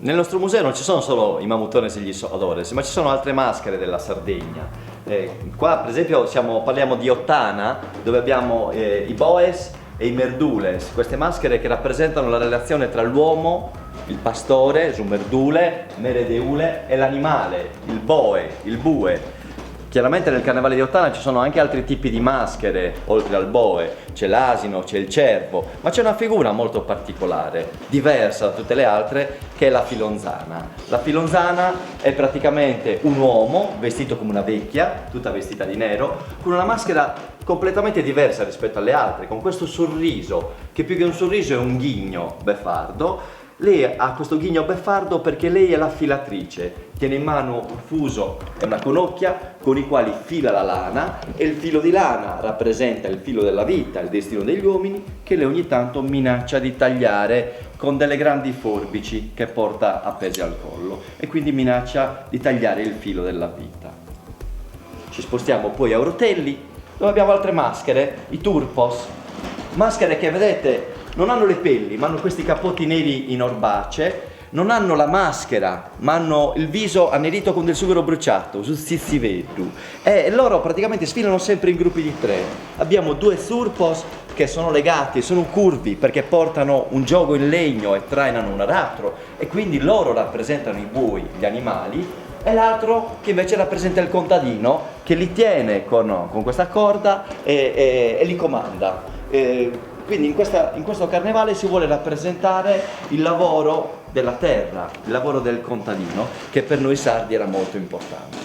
Nel nostro museo non ci sono solo i mamutones e gli odores, ma ci sono altre maschere della Sardegna. Qua per esempio parliamo di Ottana, dove abbiamo i boes e i merdules, queste maschere che rappresentano la relazione tra l'uomo, il pastore, su merdule, meredeule, e l'animale, il boe, il bue. Chiaramente nel carnevale di Ottana ci sono anche altri tipi di maschere, oltre al boe, c'è l'asino, c'è il cervo, ma c'è una figura molto particolare, diversa da tutte le altre, che è la filonzana. La filonzana è praticamente un uomo vestito come una vecchia, tutta vestita di nero, con una maschera completamente diversa rispetto alle altre, con questo sorriso, che più che un sorriso è un ghigno beffardo. Lei ha questo ghigno beffardo perché lei è la filatrice, tiene in mano un fuso e una conocchia con i quali fila la lana, e il filo di lana rappresenta il filo della vita, il destino degli uomini, che lei ogni tanto minaccia di tagliare con delle grandi forbici che porta appese al collo, e quindi minaccia di tagliare il filo della vita. Ci spostiamo poi a Orotelli, dove abbiamo altre maschere, i turpos, maschere che vedete non hanno le pelli, ma hanno questi capotti neri in orbace, non hanno la maschera, ma hanno il viso annerito con del sughero bruciato, su ziziveddu, e loro praticamente sfilano sempre in gruppi di 3. Abbiamo 2 turpos che sono legati, sono curvi perché portano un giogo in legno e trainano un aratro, e quindi loro rappresentano i buoi, gli animali, e l'altro che invece rappresenta il contadino, che li tiene con questa corda e li comanda. Quindi in questo carnevale si vuole rappresentare il lavoro della terra, il lavoro del contadino, che per noi sardi era molto importante.